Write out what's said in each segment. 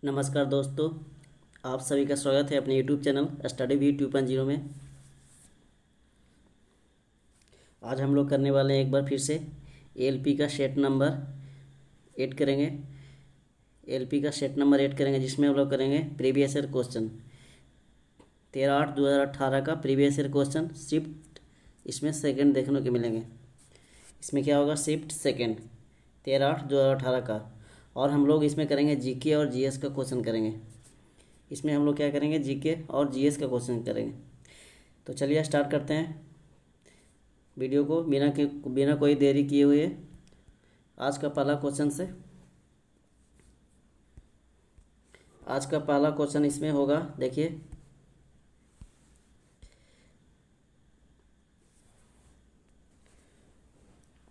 नमस्कार दोस्तों, आप सभी का स्वागत है अपने यूट्यूब चैनल स्टडी वी 2.0 में। आज हम लोग करने वाले हैं एक बार फिर से एलपी का सेट नंबर 8 करेंगे। एलपी का सेट नंबर 8 करेंगे जिसमें हम लोग करेंगे प्रीवियस ईयर क्वेश्चन 13/8/2018 का प्रीवियस ईयर क्वेश्चन शिफ्ट। इसमें सेकंड देखने को मिलेंगे। इसमें क्या होगा, शिफ्ट सेकंड 13/8/2018 का। और हम लोग इसमें करेंगे जीके और जीएस का क्वेश्चन करेंगे। इसमें हम लोग क्या करेंगे, जीके और जीएस का क्वेश्चन करेंगे। तो चलिए स्टार्ट करते हैं वीडियो को बिना कोई देरी किए हुए आज का पहला क्वेश्चन से। आज का पहला क्वेश्चन इसमें होगा, देखिए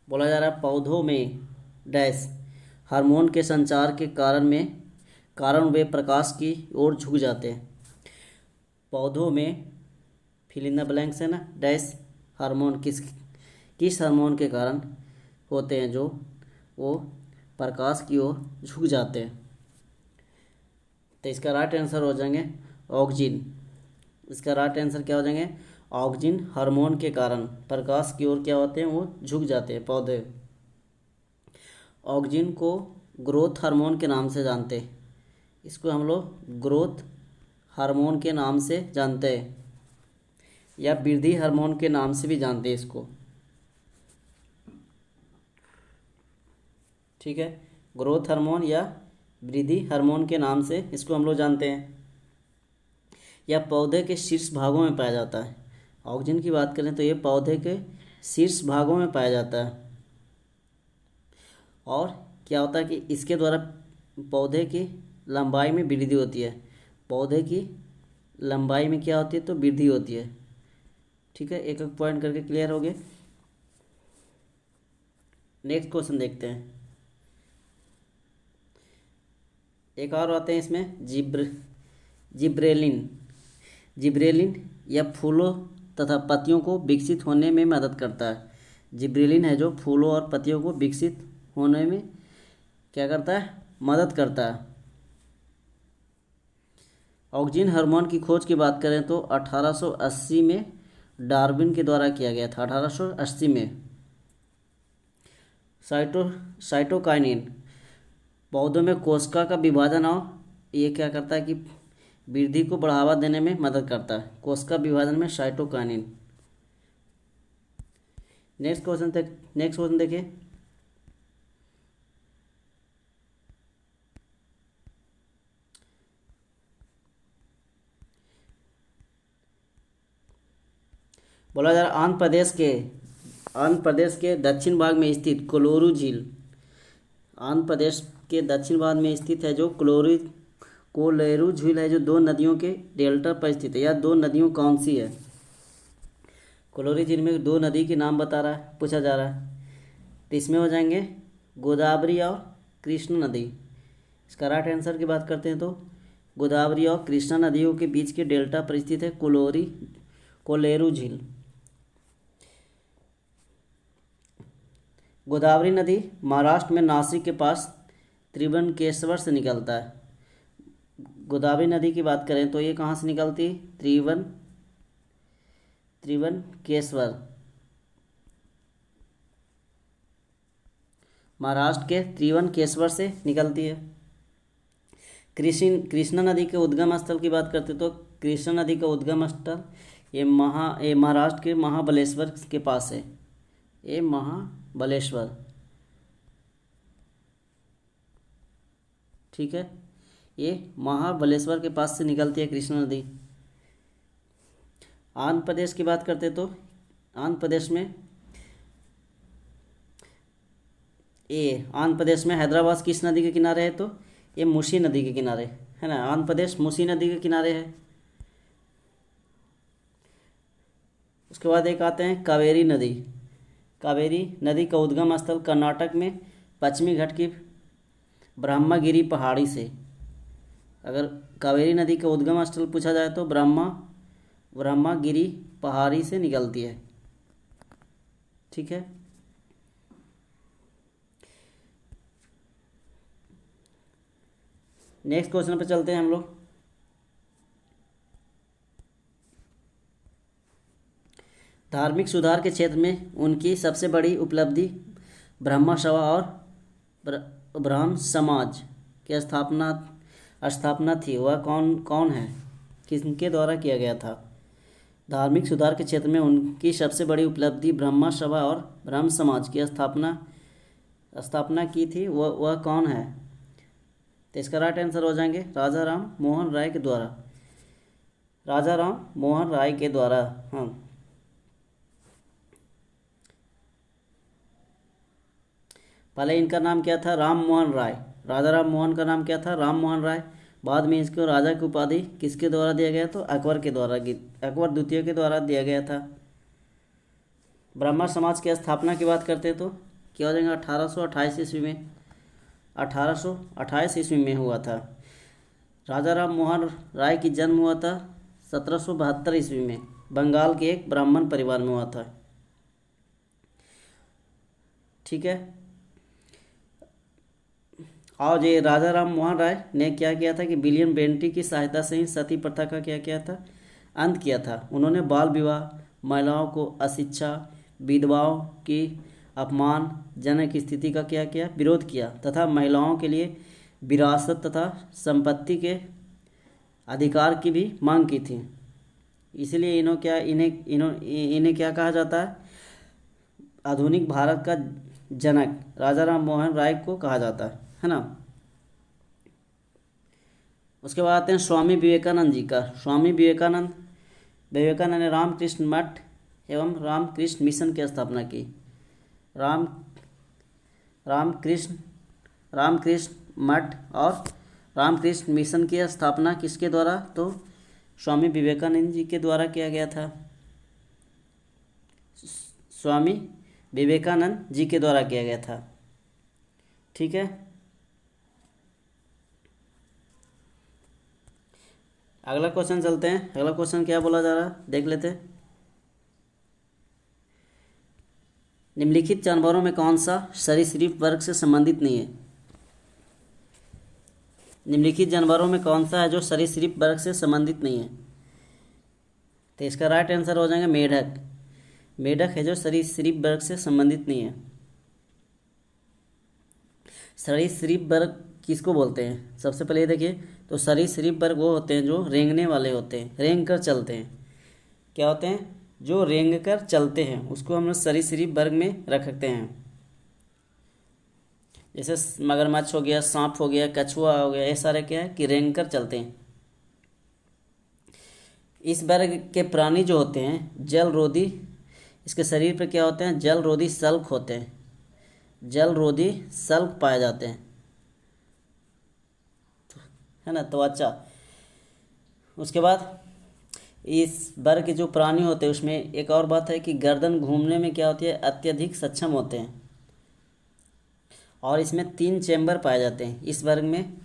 बोला जा रहा है पौधों में डैश हार्मोन के संचार के कारण वे प्रकाश की ओर झुक जाते हैं। पौधों में फिल इन द ब्लैंक्स है ना, डैश हार्मोन किस हार्मोन के कारण होते हैं जो वो प्रकाश की ओर झुक जाते हैं। तो इसका राइट आंसर हो जाएंगे ऑक्जिन। इसका राइट आंसर क्या हो जाएंगे, ऑक्जिन हार्मोन के कारण प्रकाश की ओर क्या होते हैं, वो झुक जाते हैं पौधे। ऑक्जिन को ग्रोथ हार्मोन के नाम से जानते हैं। इसको हम लोग ग्रोथ हार्मोन के नाम से जानते हैं या वृद्धि हार्मोन के नाम से भी जानते हैं इसको। ठीक है, ग्रोथ हार्मोन या वृद्धि हार्मोन के नाम से इसको हम लोग जानते हैं। यह पौधे के शीर्ष भागों में पाया जाता है। ऑक्सीजन की बात करें तो ये पौधे के शीर्ष भागों में पाया जाता है। और क्या होता है कि इसके द्वारा पौधे की लंबाई में वृद्धि होती है। पौधे की लंबाई में क्या होती है, तो वृद्धि होती है। ठीक है, एक एक पॉइंट करके क्लियर हो गए। नेक्स्ट क्वेश्चन देखते हैं। एक और आते हैं इसमें जिब्रेलिन। जिब्रेलिन यह फूलों तथा पत्तियों को विकसित होने में मदद करता है। जिब्रेलिन है जो फूलों और पत्तियों को विकसित होने में क्या करता है, मदद करता है। ऑक्सीजन हार्मोन की खोज की बात करें तो 1880 में डार्विन के द्वारा किया गया था। 1880 में साइटोकाइनिन पौधों में कोशिका का विभाजन और ये क्या करता है कि वृद्धि को बढ़ावा देने में मदद करता है। कोशिका विभाजन में साइटोकाइनिन। नेक्स्ट क्वेश्चन देखिए। बोला जा रहा आंध्र प्रदेश के दक्षिण भाग में स्थित कोलोरू झील। आंध्र प्रदेश के दक्षिण भाग में स्थित है जो कोलेरू झील है, जो दो नदियों के डेल्टा पर स्थित है। या दो नदियों कौन सी है? कोलोरू झील में दो नदी के नाम पूछा जा रहा है। तो इसमें हो जाएंगे गोदावरी और कृष्ण नदी। इसका राइट आंसर की बात करते हैं तो गोदावरी और कृष्णा नदियों के बीच के डेल्टा पर स्थित है कोलेरू झील। गोदावरी नदी महाराष्ट्र में नासिक के पास त्रिभुवनेश्वर से निकलता है। गोदावरी नदी की बात करें तो ये कहाँ से निकलती है, त्रिभुवनेश्वर, महाराष्ट्र के त्रिभुवनेश्वर से निकलती है। कृष्णा नदी के उद्गम स्थल की बात करते तो कृष्णा नदी का उद्गम स्थल ये महाराष्ट्र के महाबलेश्वर के पास है। ये महाबलेश्वर, ठीक है, ये महाबलेश्वर के पास से निकलती है कृष्णा नदी। आंध्र प्रदेश की बात करते तो आंध्र प्रदेश में हैदराबाद किस नदी के किनारे है, तो ये मूसी नदी के किनारे है ना। आंध्र प्रदेश मूसी नदी के किनारे है। उसके बाद एक आते हैं कावेरी नदी। कावेरी नदी का उद्गम स्थल कर्नाटक में पश्चिमी घाट की ब्रह्मगिरी पहाड़ी से। अगर कावेरी नदी का उद्गम स्थल पूछा जाए तो ब्रह्मगिरी पहाड़ी से निकलती है। ठीक है, नेक्स्ट क्वेश्चन पे चलते हैं हम लोग। धार्मिक सुधार के क्षेत्र में उनकी सबसे बड़ी उपलब्धि ब्रह्म सभा और ब्राह्मण समाज की स्थापना स्थापना थी। वह कौन कौन है, किसके द्वारा किया गया था? धार्मिक सुधार के क्षेत्र में उनकी सबसे बड़ी उपलब्धि ब्रह्म सभा और ब्राह्मण समाज की स्थापना की थी। वह कौन है? तो इसका राइट आंसर हो जाएंगे राजा राम मोहन राय के द्वारा। राजा राम मोहन राय के द्वारा। हाँ, पहले इनका नाम क्या था? राम मोहन राय। राजा राम मोहन का नाम क्या था? राम मोहन राय। बाद में इसको राजा की उपाधि किसके द्वारा दिया गया? तो अकबर के द्वारा, अकबर द्वितीय के द्वारा दिया गया था। ब्राह्मण समाज की स्थापना की बात करते तो क्या हो जाएगा? 1828 ईस्वी में। 1828 ईस्वी में हुआ था। राजा राम मोहन राय की जन्म हुआ था 1772 ईस्वी में, बंगाल के एक ब्राह्मण परिवार में हुआ था। ठीक है। और ये राजा राम मोहन राय ने क्या किया था कि विलियम बेंटिक की सहायता से ही सती प्रथा का क्या किया था? अंत किया था। उन्होंने बाल विवाह, महिलाओं को अशिक्षा, विधवाओं की अपमानजनक स्थिति का क्या किया? विरोध किया तथा महिलाओं के लिए विरासत तथा संपत्ति के अधिकार की भी मांग की थी। इसलिए इन्हें क्या कहा जाता है? आधुनिक भारत का जनक राजा राम मोहन राय को कहा जाता है ना। उसके बाद आते हैं स्वामी विवेकानंद जी का। स्वामी विवेकानंद ने रामकृष्ण मठ एवं रामकृष्ण मिशन की स्थापना की। रामकृष्ण मठ और रामकृष्ण मिशन की स्थापना किसके द्वारा? तो स्वामी विवेकानंद जी के द्वारा किया गया था। स्वामी विवेकानंद जी के द्वारा किया गया था। ठीक है। अगला क्वेश्चन चलते हैं। अगला क्वेश्चन क्या बोला जा रहा है देख लेते हैं। निम्नलिखित जानवरों में कौन सा सरीसृप वर्ग से संबंधित नहीं है? निम्नलिखित जानवरों में कौन सा है जो सरीसृप वर्ग से संबंधित नहीं है? तो इसका राइट आंसर हो जाएगा मेढक। मेढक है जो सरीसृप वर्ग से संबंधित नहीं है। सरीसृप वर्ग किसको बोलते हैं? सबसे पहले देखिए, तो सरीसृप वर्ग वो होते हैं जो रेंगने वाले होते हैं, रेंग कर चलते हैं। क्या होते हैं? जो रेंग कर चलते हैं, उसको हम लोग सरीसृप वर्ग में रखते हैं। जैसे मगरमच्छ हो गया, सांप हो गया, कछुआ हो गया, ये सारे क्या है कि रेंग कर चलते हैं। इस वर्ग के प्राणी जो होते हैं जलरोधी, इसके शरीर पर क्या होते हैं? जलरोधी सल्क होते हैं। जलरोधी सल्क पाए जाते हैं, है ना, त्वचा। उसके बाद इस वर्ग के जो प्राणी होते हैं उसमें एक और बात है कि गर्दन घूमने में क्या होती है? अत्यधिक सक्षम होते हैं। और इसमें 3 चैम्बर पाए जाते हैं। इस वर्ग में,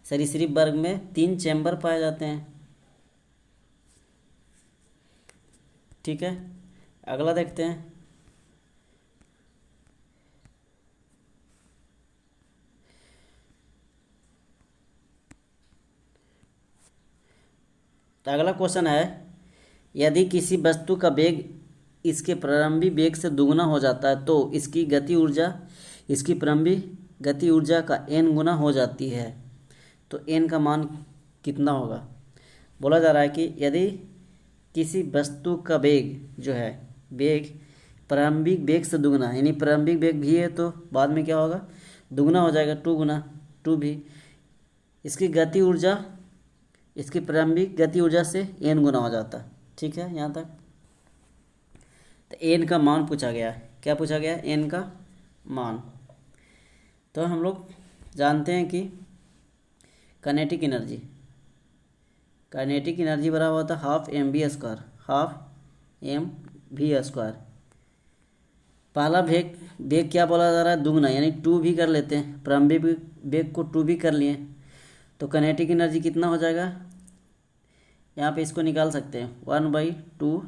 सरीसृप वर्ग में 3 चैम्बर पाए जाते हैं। ठीक है। अगला देखते हैं। तो अगला क्वेश्चन है, यदि किसी वस्तु का वेग इसके प्रारंभिक वेग से दुगना हो जाता है तो इसकी प्रारंभिक गति ऊर्जा का n गुना हो जाती है, तो n का मान कितना होगा? बोला जा रहा है कि यदि किसी वस्तु का वेग जो है, वेग प्रारंभिक वेग से दुगना, यानी प्रारंभिक वेग भी है तो बाद में क्या होगा? दुगना हो जाएगा, 2 गुना 2 भी। इसकी गति ऊर्जा, इसकी प्रारंभिक गति ऊर्जा से n गुना हो जाता है। ठीक है यहाँ तक। तो n का मान पूछा गया है। क्या पूछा गया? n का मान। तो हम लोग जानते हैं कि काइनेटिक एनर्जी बराबर होता है हाफ mv²। पहला वेग क्या बोला जा रहा है? दुगना, यानी 2 भी कर लेते हैं। प्रारंभिक वेग को 2 भी कर लिए, तो काइनेटिक एनर्जी कितना हो जाएगा? यहाँ पे इसको निकाल सकते हैं 1/2।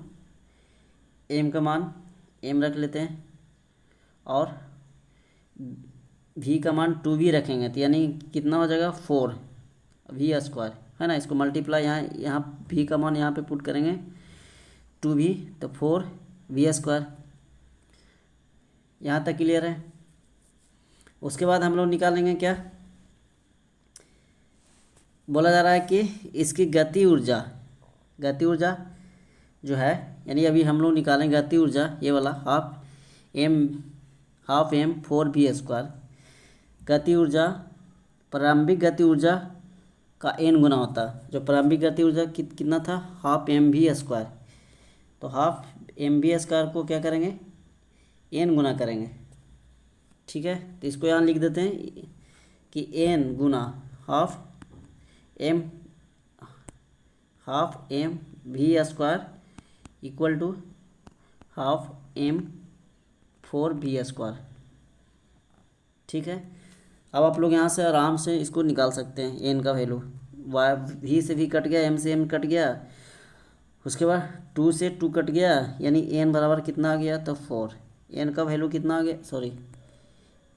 m का मान m रख लेते हैं और v का मान 2 भी रखेंगे, तो यानी कितना हो जाएगा? 4। वी स्क्वायर, है ना। इसको मल्टीप्लाई यहाँ भी का मान यहाँ पे पुट करेंगे 2v, तो 4v स्क्वायर। यहाँ तक क्लियर है। उसके बाद हम लोग निकालेंगे क्या, बोला जा रहा है कि इसकी गति ऊर्जा जो है, यानी अभी हम लोग निकालेंगे गति ऊर्जा, ये वाला हाफ एम 4v स्क्वायर। गति ऊर्जा, प्रारंभिक गति ऊर्जा का n गुना होता है। जो प्रारंभिक गति ऊर्जा कितना था, हाफ एम वी स्क्वायर। तो हाफ एम वी स्क्वायर को क्या करेंगे, n गुना करेंगे, ठीक है। तो इसको यहाँ लिख देते हैं कि n गुना half M V square equal to half M 4v square, ठीक है। अब आप लोग यहाँ से आराम से इसको निकाल सकते हैं, एन का वैल्यू। वाई वी से वी कट गया, एम से एम कट गया, उसके बाद 2 से 2 कट गया, यानी एन बराबर कितना आ गया, तो 4। एन का वैल्यू कितना आ गया,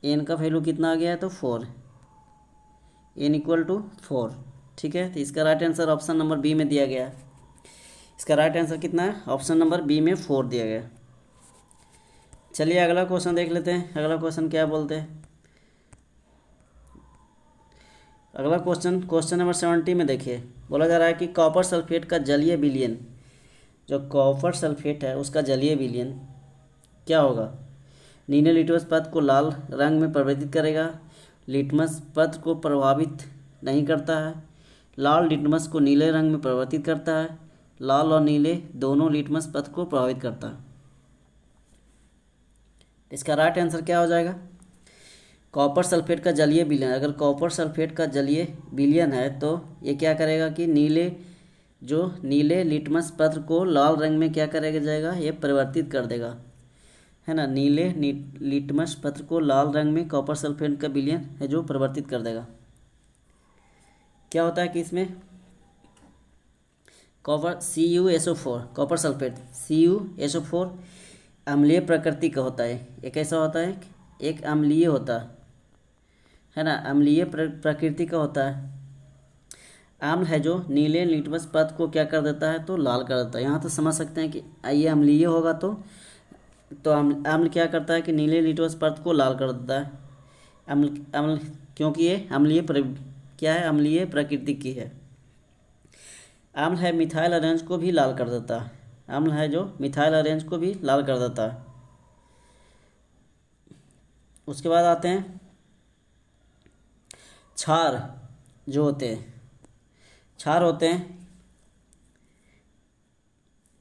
एन का वैल्यू कितना आ गया है, तो 4। एन इक्वल टू 4, ठीक है। तो इसका right answer option number B में दिया गया है। इसका राइट आंसर कितना है, ऑप्शन नंबर बी में 4 दिया गया। चलिए अगला क्वेश्चन देख लेते हैं। अगला क्वेश्चन क्या बोलते हैं, अगला क्वेश्चन नंबर 70 में देखिए। बोला जा रहा है कि कॉपर सल्फेट का जलीय विलयन, जो कॉपर सल्फेट है उसका जलीय विलयन क्या होगा। नीले लिटमस पथ को लाल रंग में परिवर्तित करेगा, लिटमस पथ को प्रभावित नहीं करता है, लाल लिटमस को नीले रंग में परिवर्तित करता है, लाल और नीले दोनों लिटमस पथ को प्रभावित करता है। इसका राइट आंसर क्या हो जाएगा, कॉपर सल्फेट का जलीय विलयन। अगर कॉपर सल्फेट का जलीय विलयन है तो ये क्या करेगा कि नीले लिटमस पत्र को लाल रंग में क्या करेगा जाएगा, ये परिवर्तित कर देगा, है ना। नीले लिटमस पत्र को लाल रंग में कॉपर सल्फेट का विलयन है जो परिवर्तित कर देगा। क्या होता है कि इसमें copper CuSO4, copper sulphate CuSO4 अम्लीय प्रकृति का होता है। एक ऐसा होता है, एक अम्लीय होता है ना, अम्लीय प्रकृति का होता है। अम्ल है जो नीले लिटमस पथ को क्या कर देता है, तो लाल कर देता है। यहाँ तो समझ सकते हैं कि ये अम्लीय होगा तो अम्ल क्या करता है कि नीले लिटमस पथ को लाल कर देता है। अम्ल क्योंकि ये अम्लीय प्रकृति की है। अम्ल है मिथाइल ऑरेंज को भी लाल कर देता है। अम्ल है जो मिथाइल ऑरेंज को भी लाल कर देता है। उसके बाद आते हैं क्षार जो होते हैं,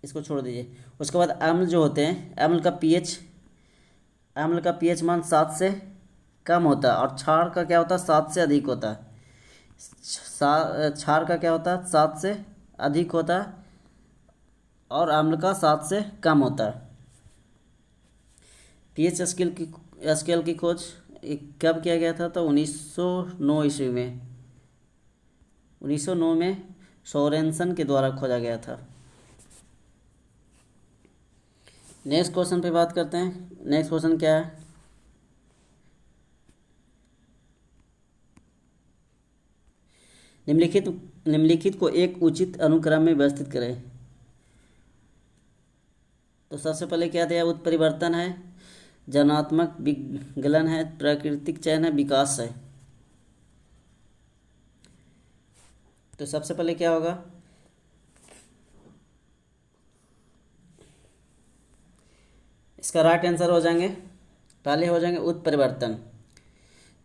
इसको छोड़ दीजिए। उसके बाद अम्ल जो होते हैं, अम्ल का पीएच मान 7 से कम होता है, और क्षार का क्या होता है, 7 से अधिक होता है। क्षार का क्या होता है, 7 से अधिक होता है, और अम्ल का 7 से कम होता है। पीएच स्केल की खोज कब किया गया था, तो 1909 ईस्वी में। 1909 में सोरेनसन के द्वारा खोजा गया था। नेक्स्ट क्वेश्चन पे बात करते हैं। नेक्स्ट क्वेश्चन क्या है, निम्नलिखित को एक उचित अनुक्रम में व्यवस्थित करें। तो सबसे पहले क्या दिया, उत्परिवर्तन है, जनात्मक विगलन है, प्राकृतिक चयन है, विकास है। तो सबसे पहले क्या होगा, इसका राइट आंसर हो जाएंगे, पहले हो जाएंगे उत्परिवर्तन,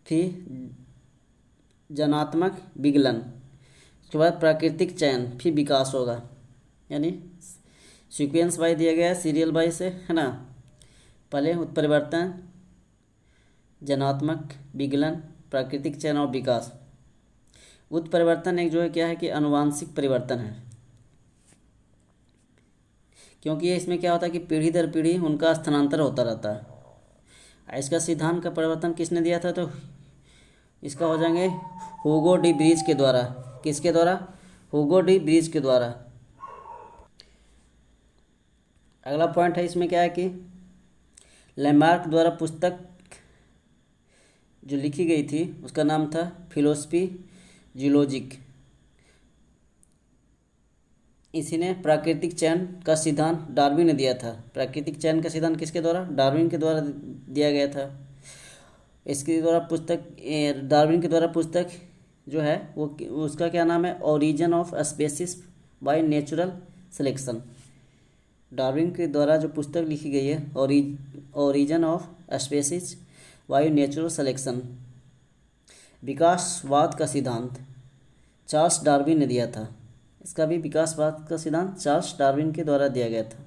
फिर जनात्मक विगलन, उसके बाद प्राकृतिक चयन, फिर विकास होगा। यानी सीक्वेंस वाइज दिया गया है, सीरियल वाइज से, है ना। पहले उत्परिवर्तन, जनात्मक विगलन, प्राकृतिक चयन और विकास। उत्परिवर्तन एक जो है क्या है कि आनुवांशिक परिवर्तन है, क्योंकि ये इसमें क्या होता है कि पीढ़ी दर पीढ़ी उनका स्थानांतर होता रहता है। इसका सिद्धांत का परिवर्तन किसने दिया था, तो इसका हो जाएंगे ह्यूगो डी ब्रीज के द्वारा। किसके द्वारा, ह्यूगो डी ब्रीज के द्वारा। अगला पॉइंट है इसमें क्या है कि लैमार्क द्वारा पुस्तक जो लिखी गई थी उसका नाम था फिलोसफी जियोलॉजिक, इसी ने प्राकृतिक चयन का सिद्धांत डार्विन ने दिया था। प्राकृतिक चयन का सिद्धांत किसके द्वारा? डार्विन के द्वारा दिया गया था। इसके द्वारा पुस्तक डार्विन के द्वारा पुस्तक जो है वो उसका क्या नाम है? Origin of species by natural selection. Darwin के द्वारा जो पुस्तक लिखी गई है origin of species by natural selection, विकासवाद का सिद्धांत चार्ल्स डार्विन ने दिया था। इसका भी विकासवाद का सिद्धांत चार्ल्स डार्विन के द्वारा दिया गया था।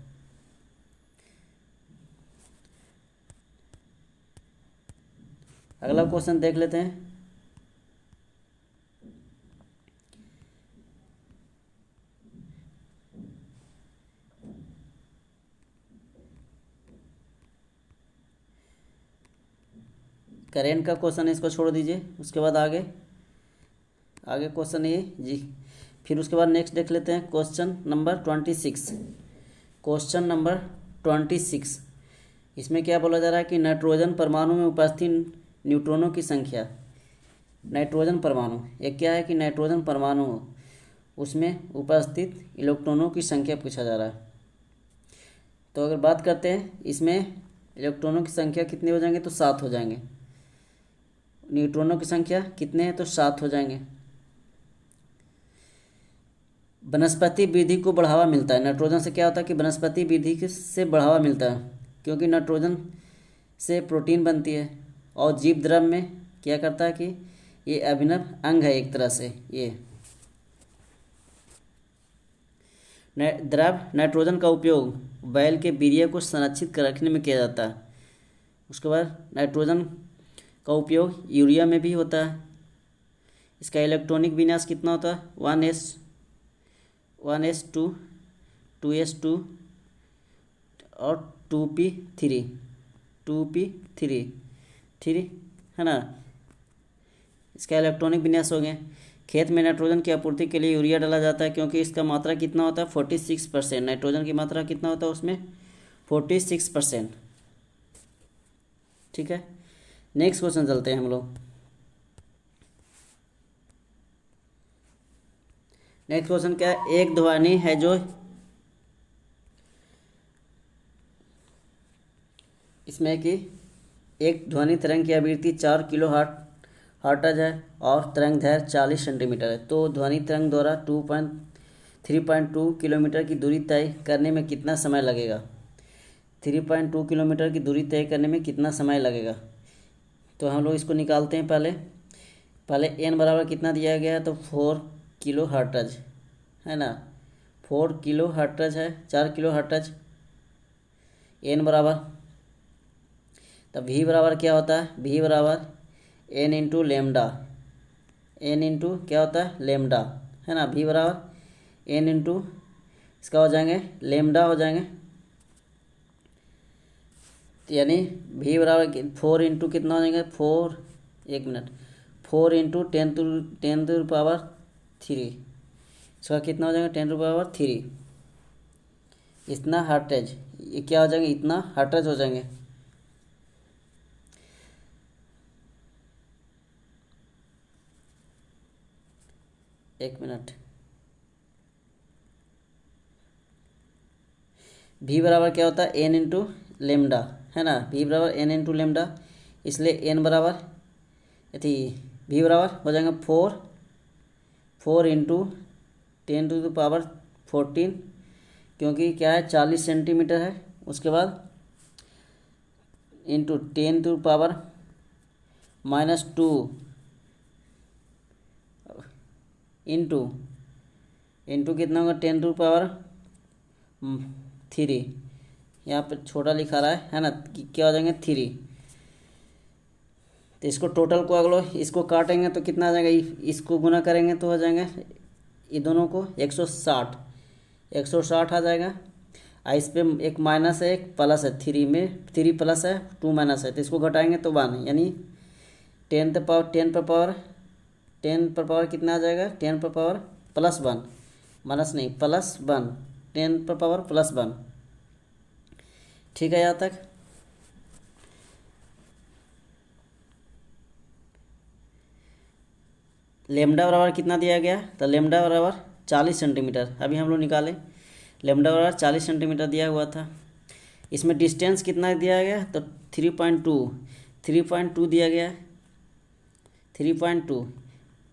अगला क्वेश्चन देख लेते हैं। करेंट का क्वेश्चन है, इसको छोड़ दीजिए। उसके बाद आगे क्वेश्चन ये जी, फिर उसके बाद नेक्स्ट देख लेते हैं क्वेश्चन नंबर 26। क्वेश्चन नंबर 26, इसमें क्या बोला जा रहा है कि नाइट्रोजन परमाणु में उपस्थित न्यूट्रॉनों की संख्या। नाइट्रोजन परमाणु एक क्या है कि नाइट्रोजन परमाणु उसमें उपस्थित इलेक्ट्रॉनों की संख्या पूछा जा रहा है। तो अगर बात करते हैं इसमें इलेक्ट्रॉनों की संख्या कितने हो जाएंगे? तो 7 हो जाएंगे। न्यूट्रॉनों की संख्या कितने हैं? तो 7 हो जाएंगे। वनस्पति वृद्धि को बढ़ावा मिलता है। नाइट्रोजन से क्या होता है कि वनस्पति वृद्धि से बढ़ावा मिलता है, क्योंकि नाइट्रोजन से प्रोटीन बनती है। और जीव द्रव में क्या करता है कि ये अभिनव अंग है एक तरह से। ये द्रव नाइट्रोजन का उपयोग बैल के वीर्य को संरक्षित कर रखने में किया जाता है। उसके बाद नाइट्रोजन का उपयोग यूरिया में भी होता है। इसका इलेक्ट्रॉनिक विन्यास कितना होता है? 1s2 2s2 और 2p3 है ना। इसका इलेक्ट्रॉनिक विन्यास हो गया। खेत में नाइट्रोजन की आपूर्ति के लिए यूरिया डाला जाता है, क्योंकि इसका मात्रा कितना होता है? 46%। नाइट्रोजन की मात्रा कितना होता है उसमें? 46%। ठीक है, नेक्स्ट क्वेश्चन चलते हैं हम लोग। नेक्स्ट क्वेश्चन क्या है? एक ध्वनि है जो इसमें कि एक ध्वनि तरंग की आवृत्ति 4 किलो हर्ट्ज है और तरंग दैर्घ्य 40 सेंटीमीटर है। तो ध्वनि तरंग द्वारा 3.2 किलोमीटर की दूरी तय करने में कितना समय लगेगा? 3.2 किलोमीटर की दूरी तय करने में कितना समय लगेगा? तो हम लोग इसको निकालते हैं। पहले n बराबर कितना दिया गया है? तो 4 किलो हर्ट्ज है ना। 4 किलो हर्ट्ज है, 4 किलो हर्ट्ज। n बराबर, तब v बराबर क्या होता है? v बराबर n into lambda. n into क्या होता है? लेमडा है ना। v बराबर n इंटू इसका हो जाएंगे लेमडा हो जाएंगे। यानी v बराबर 4 इंटू कितना हो जाएंगे? 4 इंटू 10⁻³ इसका कितना हो जाएगा? 10⁻³ इतना हर्ट्ज। ये क्या हो जाएंगे? इतना हर्ट्ज हो जाएंगे। एक मिनट। v बराबर क्या होता है? n इंटू लेमडा है ना। v बराबर n इंटू लेमडा, इसलिए n बराबर v बराबर हो जाएगा 4 इंटू 10⁻14, क्योंकि क्या है 40 सेंटीमीटर है। उसके बाद इंटू 10⁻⁻2 इंटू कितना होगा? 10⁻3। यहाँ पे छोटा लिखा रहा है ना। क्या हो जाएंगे? 3। तो इसको टोटल को अगर इसको काटेंगे तो कितना आ जाएगा? इसको गुना करेंगे तो हो जाएंगे ये दोनों को 160 आ जाएगा। इस पे एक माइनस है एक प्लस है। 3 में 3 प्लस है 2 माइनस है, तो इसको घटाएंगे तो 1, यानी 10 पर पावर कितना आ जाएगा? 10 पर पावर प्लस 1, माइनस नहीं प्लस 1, 10 पर पावर प्लस 1। ठीक है यहाँ तक। लेमडा बराबर कितना दिया गया? तो लेमडा बराबर 40 सेंटीमीटर। अभी हम लोग निकाले लेमडा बराबर 40 सेंटीमीटर दिया हुआ था। इसमें डिस्टेंस कितना दिया गया तो 3.2 दिया गया 3.2।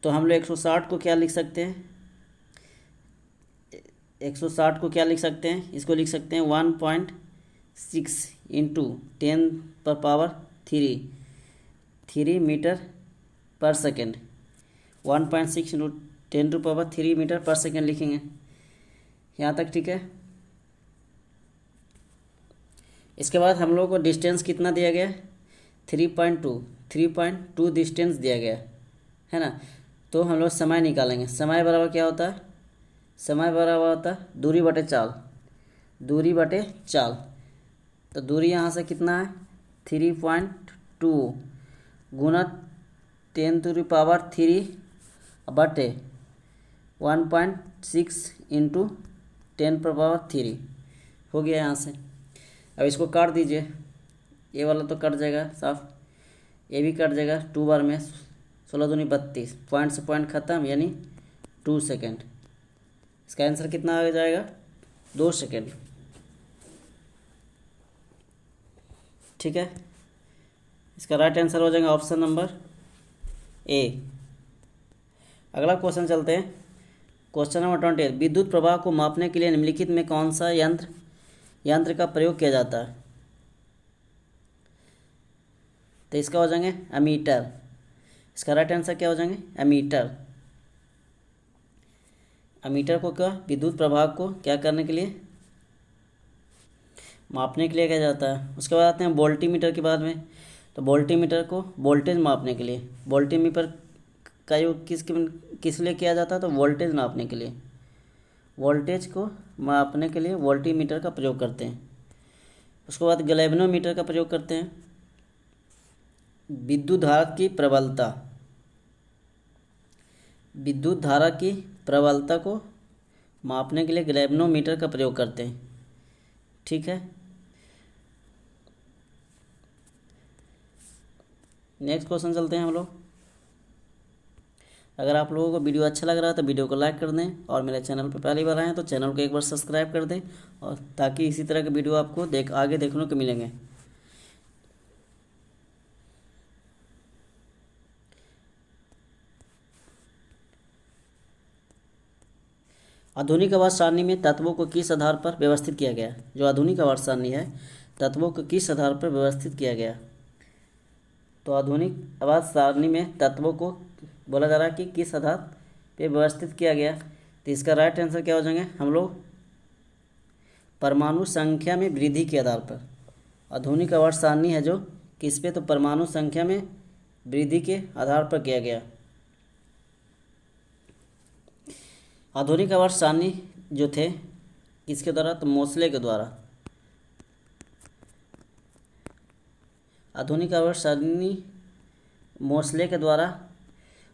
तो हम लोग 160 को क्या लिख सकते हैं 160 को क्या लिख सकते हैं, इसको लिख सकते हैं 1.6 इंटू 10⁻³ मीटर पर सेकेंड। 1.6 इंटू 10⁻³ मीटर पर सेकेंड लिखेंगे। यहाँ तक ठीक है। इसके बाद हम लोग को डिस्टेंस कितना दिया गया 3.2 डिस्टेंस दिया गया है ना। तो हम लोग समय निकालेंगे। समय बराबर क्या होता है, समय बराबर होता है दूरी बटे चाल। तो दूरी यहाँ से कितना है 3.2 गुना 10⁻³ बटे 1.6 इंटू 10⁻³ हो गया यहाँ से। अब इसको काट दीजिए, ये वाला तो कट जाएगा साफ, ये भी कट जाएगा। 2 बार में 16 दूनी 32, पॉइंट से पॉइंट ख़त्म यानी 2 सेकेंड। इसका आंसर कितना आ जाएगा 2 सेकेंड। ठीक है, इसका राइट आंसर हो जाएगा ऑप्शन नंबर ए। अगला क्वेश्चन चलते हैं। क्वेश्चन नंबर 28, विद्युत प्रवाह को मापने के लिए निम्नलिखित में कौन सा यंत्र का प्रयोग किया जाता है। तो इसका हो जाएंगे एमीटर। इसका राइट आंसर क्या हो जाएंगे एमीटर। एमीटर को क्या विद्युत प्रवाह को क्या करने के लिए मापने के लिए किया जाता है। उसके बाद आते हैं वोल्टीमीटर के बाद में। तो वोल्टीमीटर को वोल्टेज मापने के लिए, वोल्टीमीटर का योग किस लिए किया जाता है तो वोल्टेज नापने के लिए, वोल्टेज को मापने के लिए वोल्टीमीटर का प्रयोग करते हैं। उसके बाद गैल्वेनोमीटर का प्रयोग करते हैं। विद्युत धारा की प्रबलता, विद्युत धारा की प्रबलता को मापने के लिए गैल्वेनोमीटर का प्रयोग करते हैं। ठीक है, नेक्स्ट क्वेश्चन चलते हैं हम लोग। अगर आप लोगों को वीडियो अच्छा लग रहा है तो वीडियो को लाइक कर दें, और मेरे चैनल पर पहली बार आए हैं तो चैनल को एक बार सब्सक्राइब कर दें, और ताकि इसी तरह के वीडियो आपको आगे देखने को मिलेंगे। आधुनिक आवर्त सारणी में तत्वों को किस आधार पर व्यवस्थित किया गया। जो आधुनिक आवर्त सारणी है तत्वों को किस आधार पर व्यवस्थित किया गया। तो आधुनिक आवर्त सारणी में तत्वों को बोला जा रहा है कि किस आधार पे व्यवस्थित किया गया। तो इसका राइट आंसर क्या हो जाएंगे हम लोग परमाणु संख्या में वृद्धि के आधार पर। आधुनिक आवर्त सारणी है जो किस पे तो परमाणु संख्या में वृद्धि के आधार पर किया गया। आधुनिक आवर्त सारणी जो थे किसके द्वारा तो मोसले के द्वारा। आधुनिक आवर्त सारणी मोसले के द्वारा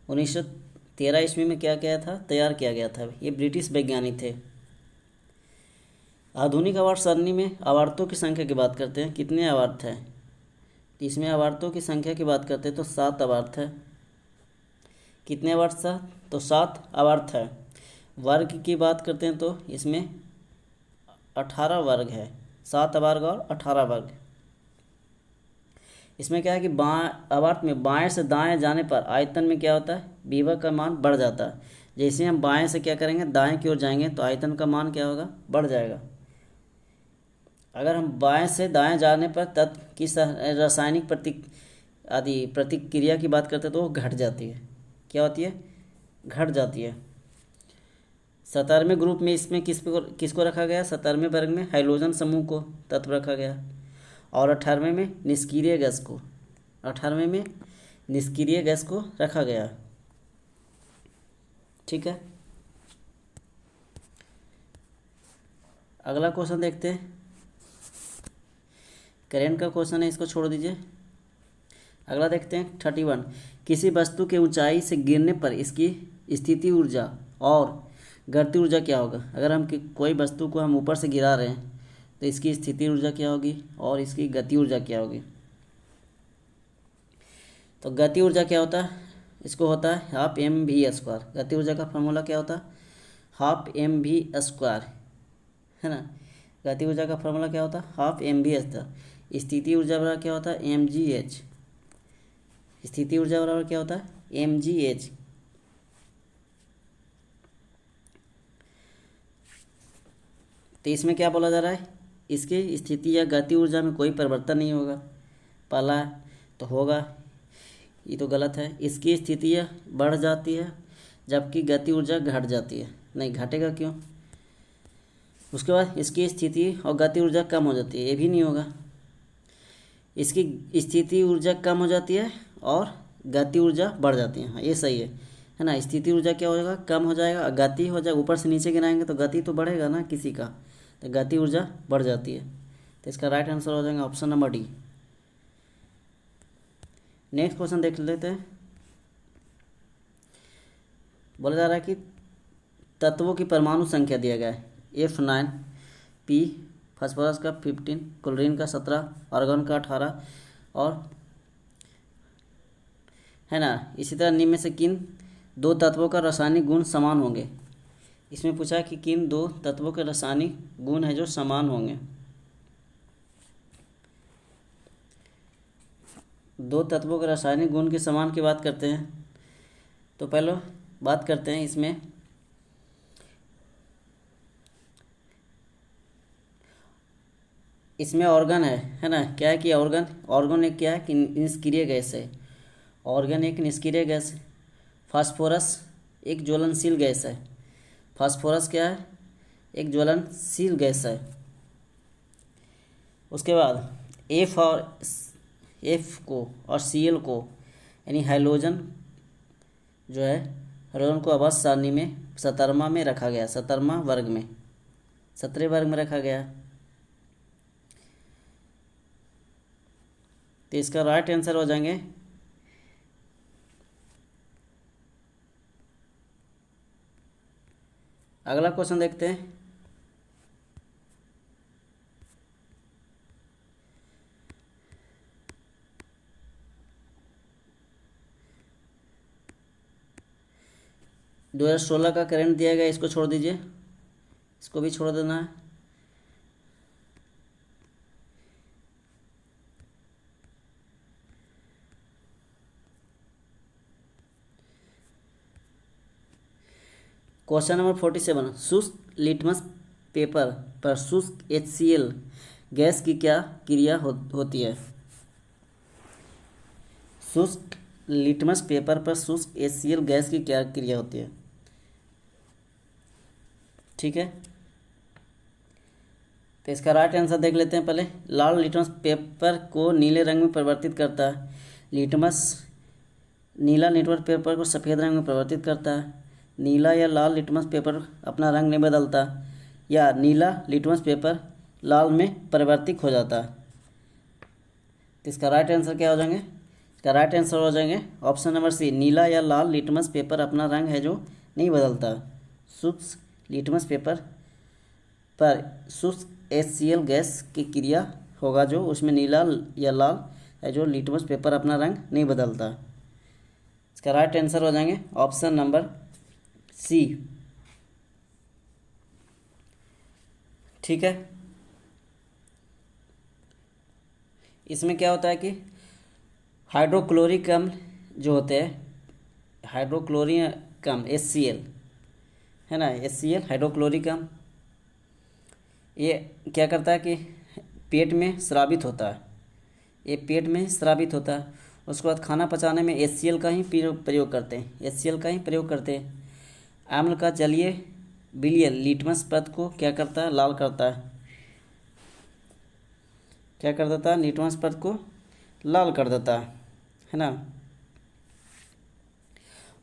1913 ईस्वी में क्या किया था तैयार किया गया था। ये ब्रिटिश वैज्ञानिक थे। आधुनिक आवर्त सारणी में आवर्तों की संख्या की बात करते हैं, कितने आवर्त है। तो इसमें आवर्तों की संख्या की बात करते हैं तो 7 आवर्त है। कितने आवर्त था तो 7 आवर्त है। वर्ग की बात करते हैं तो इसमें 18 वर्ग है। 7 वर्ग और 18 वर्ग। इसमें क्या है कि आवर्त में बाएं से दाएं जाने पर आयतन में क्या होता है विभव का मान बढ़ जाता है। जैसे हम बाएं से क्या करेंगे दाएं की ओर जाएंगे तो आयतन का मान क्या होगा बढ़ जाएगा। अगर हम बाएं से दाएं जाने पर तत्व की रासायनिक प्रतिक्रिया की बात करते हैं तो वो घट जाती है। क्या होती है घट जाती है। 17वें ग्रुप में इसमें किसको रखा गया 17वें वर्ग में हाइड्रोजन समूह को तत्व रखा गया, और 18वें में निष्क्रिय गैस को 18वें में निष्क्रिय गैस को रखा गया। ठीक है, अगला क्वेश्चन देखते हैं। करेंट का क्वेश्चन है, इसको छोड़ दीजिए। अगला देखते हैं 31, किसी वस्तु के ऊंचाई से गिरने पर इसकी स्थिति ऊर्जा और गति ऊर्जा क्या होगा। अगर हम कोई वस्तु को हम ऊपर से गिरा रहे हैं तो इसकी स्थिति ऊर्जा क्या होगी और इसकी गति ऊर्जा क्या होगी। तो गति ऊर्जा क्या होता है, इसको होता है 12 mv²। गति ऊर्जा का फॉर्मूला क्या होता है 12 mv², है ना। गति ऊर्जा का फॉर्मूला क्या होता है, 12 mv²। स्थिति ऊर्जा बराबर क्या होता है, mgh। स्थिति ऊर्जा बराबर क्या होता है, mgh। तो इसमें क्या बोला जा रहा है, इसकी स्थिति या गति ऊर्जा में कोई परिवर्तन नहीं होगा। पहला तो होगा, ये तो गलत है। इसकी स्थिति बढ़ जाती है जबकि गति ऊर्जा घट जाती है, नहीं घटेगा क्यों। उसके बाद इसकी स्थिति और गति ऊर्जा कम हो जाती है, ये भी नहीं होगा। इसकी स्थिति ऊर्जा कम हो जाती है और गति ऊर्जा बढ़ जाती है, हाँ ये सही है ना। स्थिति ऊर्जा क्या हो जाएगा, कम हो जाएगा, गति हो जाएगा। ऊपर से नीचे गिराएंगे तो गति तो बढ़ेगा ना किसी का, तो गति ऊर्जा बढ़ जाती है। तो इसका राइट आंसर हो जाएगा option number D. Next question देख लेते हैं। बोला जा रहा है कि तत्वों की परमाणु संख्या दिया गया है, F9, P फास्फोरस का 15, क्लोरीन का 17, आर्गन का 18 और, है ना। इसी तरह निम्न में से किन दो तत्वों का रासायनिक गुण समान होंगे। इसमें पूछा है कि किन दो तत्वों के रासायनिक गुण है जो समान होंगे। दो तत्वों के रासायनिक गुण के समान की बात करते हैं तो पहले बात करते हैं इसमें ऑर्गन है ना। क्या है कि ऑर्गन एक क्या है कि निष्क्रिय गैस है। ऑर्गन एक निष्क्रिय गैस है। फास्फोरस एक ज्वलनशील गैस है। फास्फोरस क्या है, एक ज्वलनशील गैस है। उसके बाद एफ को और Cl को यानी हाइड्रोजन जो है, हाइड्रोजन को आवर्त सारणी में 17वां में रखा गया, 17वां वर्ग में, 17वें वर्ग में रखा गया। तो इसका राइट आंसर हो जाएंगे अगला क्वेश्चन देखते हैं। दो 2016 का करंट दिया गया, इसको छोड़ दीजिए, इसको भी छोड़ देना है। क्वेश्चन नंबर 47, शुष्क लिटमस पेपर पर शुष्क HCl गैस की क्या क्रिया होती है। शुष्क लिटमस पेपर पर शुष्क HCl गैस की क्या क्रिया होती है। ठीक है, तो इसका राइट आंसर देख लेते हैं पहले। लाल लिटमस पेपर को नीले रंग में परिवर्तित करता है। नीला लिटमस पेपर को सफ़ेद रंग में परिवर्तित करता है। नीला या लाल लिटमस पेपर अपना रंग नहीं बदलता, या नीला लिटमस पेपर लाल में परिवर्तित हो जाता है। तो इसका राइट आंसर क्या हो जाएंगे, इसका राइट आंसर हो जाएंगे ऑप्शन नंबर सी, नीला या लाल लिटमस पेपर अपना रंग है जो नहीं बदलता। शुष्क लिटमस पेपर पर शुष्क HCl गैस की क्रिया होगा जो उसमें नीला या लाल है जो लिटमस पेपर अपना रंग नहीं बदलता। इसका राइट आंसर हो जाएंगे ऑप्शन नंबर सी। ठीक है, इसमें क्या होता है कि हाइड्रोक्लोरिक अम्ल जो होते हैं, हाइड्रोक्लोरिक अम्ल HCl है ना, HCl हाइड्रोक्लोरिक अम्ल, ये क्या करता है कि पेट में स्रावित होता है, ये पेट में स्रावित होता है। उसके बाद खाना पचाने में HCl का ही प्रयोग करते हैं, HCl का ही प्रयोग करते हैं। अम्ल का जलीय विलय लिटमस पद को क्या करता है, लाल करता है। क्या कर देता है, लिटमस पद को लाल कर देता है ना।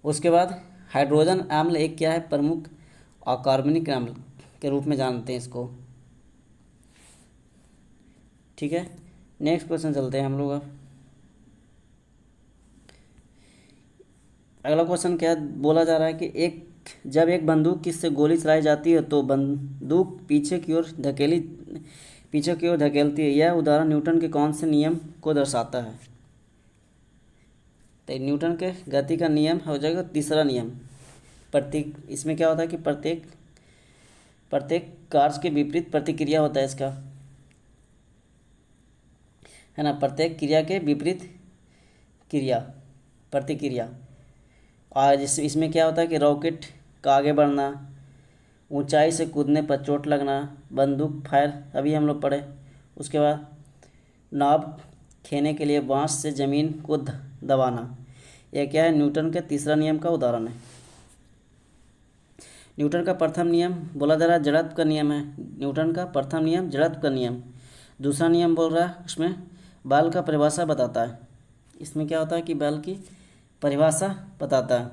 उसके बाद हाइड्रोजन अम्ल एक क्या है, प्रमुख अकार्बनिक अम्ल के रूप में जानते हैं इसको। ठीक है, नेक्स्ट क्वेश्चन चलते हैं हम लोग। अब अगला क्वेश्चन क्या बोला जा रहा है कि जब एक बंदूक से गोली चलाई जाती है तो बंदूक पीछे की ओर धकेलती है। यह उदाहरण न्यूटन के कौन से नियम को दर्शाता है। तो न्यूटन के गति का नियम हो जाएगा तीसरा नियम। इसमें क्या होता है कि प्रत्येक प्रत्येक कार्य के विपरीत प्रतिक्रिया होता है इसका, है ना। प्रत्येक क्रिया के विपरीत क्रिया प्रतिक्रिया। और इसमें क्या होता है कि रॉकेट का आगे बढ़ना, ऊंचाई से कूदने पर चोट लगना, बंदूक फायर अभी हम लोग पढ़े। उसके बाद नाव खेने के लिए बांस से ज़मीन को दबाना। यह क्या है, न्यूटन के तीसरा नियम का उदाहरण है। न्यूटन का प्रथम नियम बोला जा रहा है जड़त्व का नियम है। न्यूटन का प्रथम नियम जड़त्व का नियम। दूसरा नियम बोल रहा है उसमें बल का परिभाषा बताता है। इसमें क्या होता है कि बल की परिभाषा बताता है।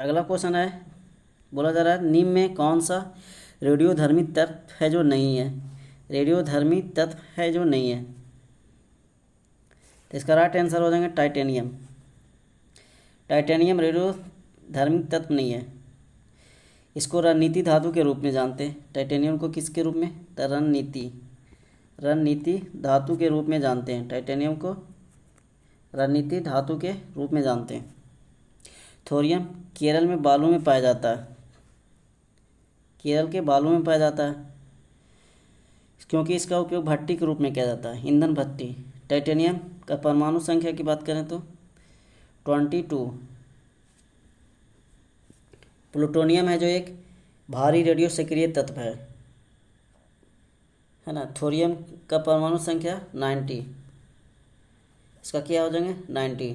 अगला क्वेश्चन है, बोला जा रहा है निम्न में कौन सा रेडियोधर्मी तत्व है जो नहीं है। रेडियोधर्मी तत्व है जो नहीं है, तो इसका राइट आंसर हो जाएगा टाइटेनियम। टाइटेनियम रेडियोधर्मी तत्व नहीं है। इसको रणनीति धातु के रूप में जानते हैं। टाइटेनियम को किसके रूप में, तो रणनीति धातु के रूप में जानते हैं। टाइटेनियम को रणनीति धातु के रूप में जानते हैं। थोरियम केरल में बालू में पाया जाता है। केरल के बालू में पाया जाता है क्योंकि इसका उपयोग भट्टी के रूप में किया जाता है, ईंधन भट्टी। टाइटेनियम का परमाणु संख्या की बात करें तो 22। प्लूटोनियम है जो एक भारी रेडियो सक्रिय तत्व है ना। थोरियम का परमाणु संख्या 90। इसका क्या हो जाएंगे 90।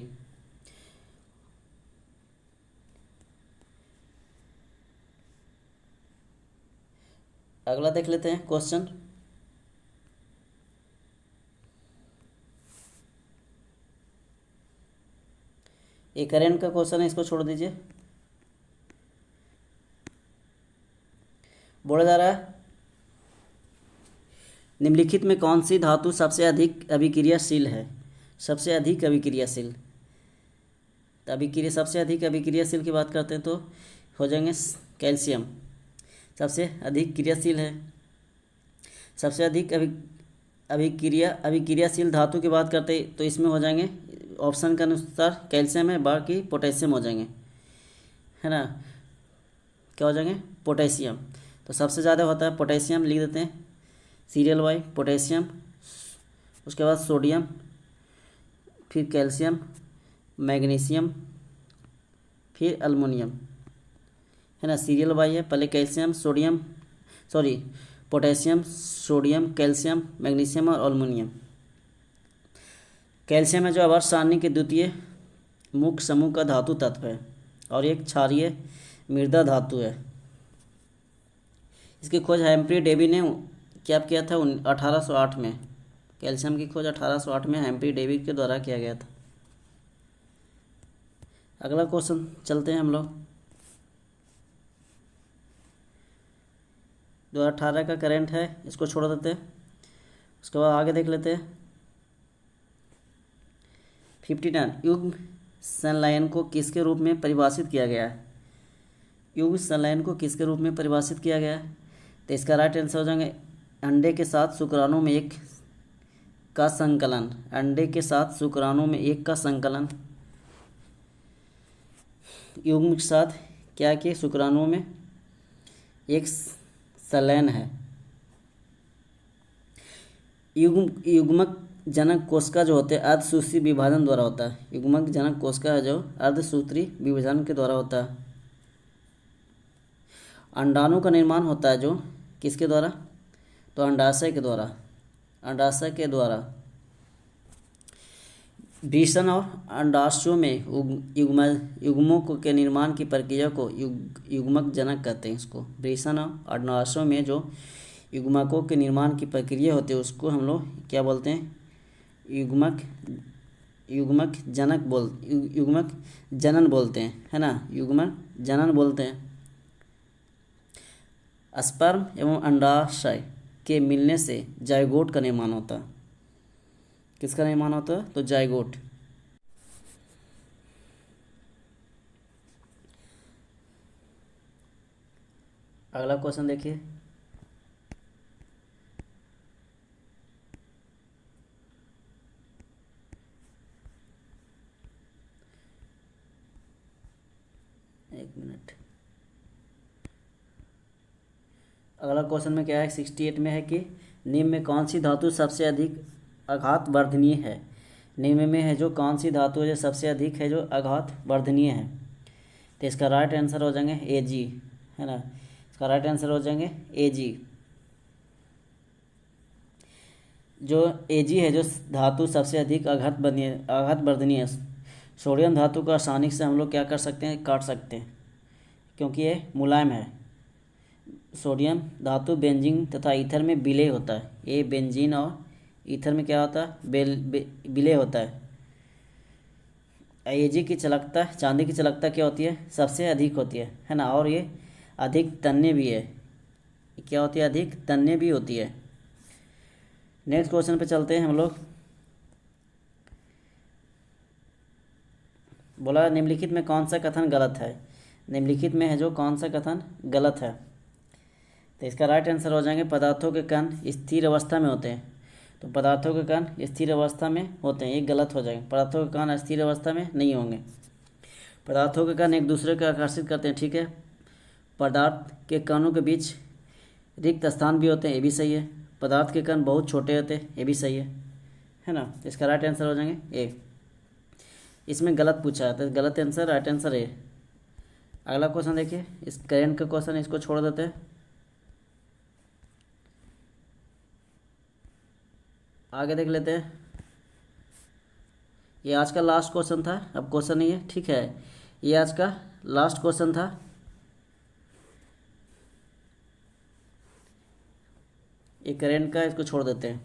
अगला देख लेते हैं क्वेश्चन। ये करेंट का क्वेश्चन है, इसको छोड़ दीजिए। बोला जा रहा है निम्नलिखित में कौन सी धातु सबसे अधिक अभिक्रियाशील है। सबसे अधिक अभिक्रियाशील, तो अभिक्रिया सबसे अधिक अभिक्रियाशील की बात करते हैं तो हो जाएंगे कैल्शियम। सबसे अधिक क्रियाशील है। सबसे अधिक अभिक्रियाशील धातु की बात करते हैं तो इसमें हो जाएंगे ऑप्शन के अनुसार कैल्शियम है, बाकी पोटेशियम हो जाएंगे, है ना। क्या हो जाएंगे पोटेशियम। तो सबसे ज़्यादा होता है पोटेशियम, लिख देते हैं सीरियल वाई पोटेशियम। उसके बाद सोडियम, फिर कैल्शियम, मैग्नीशियम, फिर अल्मुनियम, है ना। सीरियल वाई है, पहले calcium potassium, sodium, calcium, magnesium और अल्मुनियम। कैल्शियम है जो आवर्त सारणी के द्वितीय मुख्य समूह का धातु तत्व है और एक क्षारीय मृदा धातु है। इसकी खोज हैम्फ्री डेवी ने क्या किया था 1808 में। कैल्शियम की खोज 1808 में हैम्फ्री डेवी के द्वारा किया गया था। अगला क्वेश्चन चलते हैं हम लोग। 2018 का करंट है, इसको छोड़ देते हैं। उसके बाद आगे देख लेते हैं 59 युग्म संलयन को किसके रूप में परिभाषित किया गया है। युग्म संलयन को किसके रूप में परिभाषित किया गया है, तो इसका राइट आंसर हो जाएंगे अंडे के साथ शुक्राणु में एक का संकलन। अंडे के साथ शुक्राणु में एक का संकलन। युग्म के साथ क्या कि शुक्राणु में एक संलयन है। युग्मक जनक कोशिका जो होते हैं अर्धसूत्री विभाजन द्वारा होता है। युग्मक जनक कोशिका जो अर्धसूत्री विभाजन के द्वारा होता है। अंडाणु का निर्माण होता है जो किसके द्वारा, तो अंडाशय के द्वारा। अंडाशय के द्वारा वृषण और अंडाशयों में युग्मों के निर्माण की प्रक्रिया को युग्मक जनक कहते हैं। इसको वृषण और अंडाशयों में जो युग्मकों के निर्माण की प्रक्रिया होती है उसको हम लोग क्या बोलते हैं, युग्मक जनन बोलते हैं, है ना। युग्मक जनन बोलते हैं। स्पर्म एवं अंडाशय के मिलने से जाइगोट का निर्माण होता है। किसका निर्माण होता है, तो जाइगोट। अगला क्वेश्चन देखिए। एक मिनट। अगला क्वेश्चन में क्या है, 68 में है कि निम्न में कौन सी धातु सबसे अधिक आघात वर्धनीय है। निम्न में है जो कौन सी धातु है जो सबसे अधिक है जो आघात वर्धनीय है। तो इसका राइट आंसर हो जाएंगे Ag, है ना। इसका राइट आंसर हो जाएंगे Ag। जो Ag है जो धातु सबसे अधिक आघात वर्धनीय है। सोडियम धातु को आसानी से हम लोग क्या कर सकते हैं, काट सकते हैं, क्योंकि ये मुलायम है। सोडियम धातु बेंजीन तथा ईथर में विलय होता है। ये बेंजीन और ईथर में क्या होता है, विलय होता है। Ag की चलकता, चांदी की चलकता क्या होती है, सबसे अधिक होती है ना। और ये अधिक तन्य भी है। क्या होती है, अधिक तन्य भी होती है। नेक्स्ट क्वेश्चन पे चलते हैं हम लोग। बोला निम्नलिखित में कौन सा कथन गलत है। निम्नलिखित में है जो कौन सा कथन गलत है। तो इसका राइट आंसर हो जाएंगे पदार्थों के कण स्थिर अवस्था में होते हैं। तो पदार्थों के कण स्थिर अवस्था में होते हैं, ये गलत हो जाएंगे। पदार्थों के कण स्थिर अवस्था में नहीं होंगे। पदार्थों के कण एक दूसरे को आकर्षित करते हैं, ठीक है। पदार्थ के कणों के बीच रिक्त स्थान भी होते हैं, ये भी सही है। पदार्थ के कण बहुत छोटे होते हैं, ये भी सही है ना। इसका राइट आंसर हो जाएंगे ए। इसमें गलत पूछा है तो गलत आंसर, राइट आंसर ए। अगला क्वेश्चन देखिए, इस करंट का क्वेश्चन, इसको छोड़ देते हैं, आगे देख लेते हैं। ये आज का लास्ट क्वेश्चन था, अब क्वेश्चन नहीं है, ठीक है। ये आज का लास्ट क्वेश्चन था। ये करंट का, इसको छोड़ देते हैं।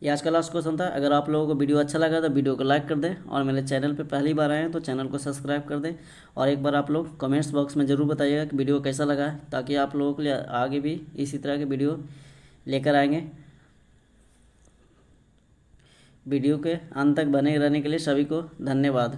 ये आज का लास्ट क्वेश्चन था। अगर आप लोगों को वीडियो अच्छा लगा तो वीडियो को लाइक कर दें, और मेरे चैनल पे पहली बार आए हैं तो चैनल को सब्सक्राइब कर दें। और एक बार आप लोग कमेंट्स बॉक्स में ज़रूर बताइएगा कि वीडियो कैसा लगा है, ताकि आप लोगों के लिए आगे भी इसी तरह के वीडियो लेकर आएंगे। वीडियो के अंत तक बने रहने के लिए सभी को धन्यवाद।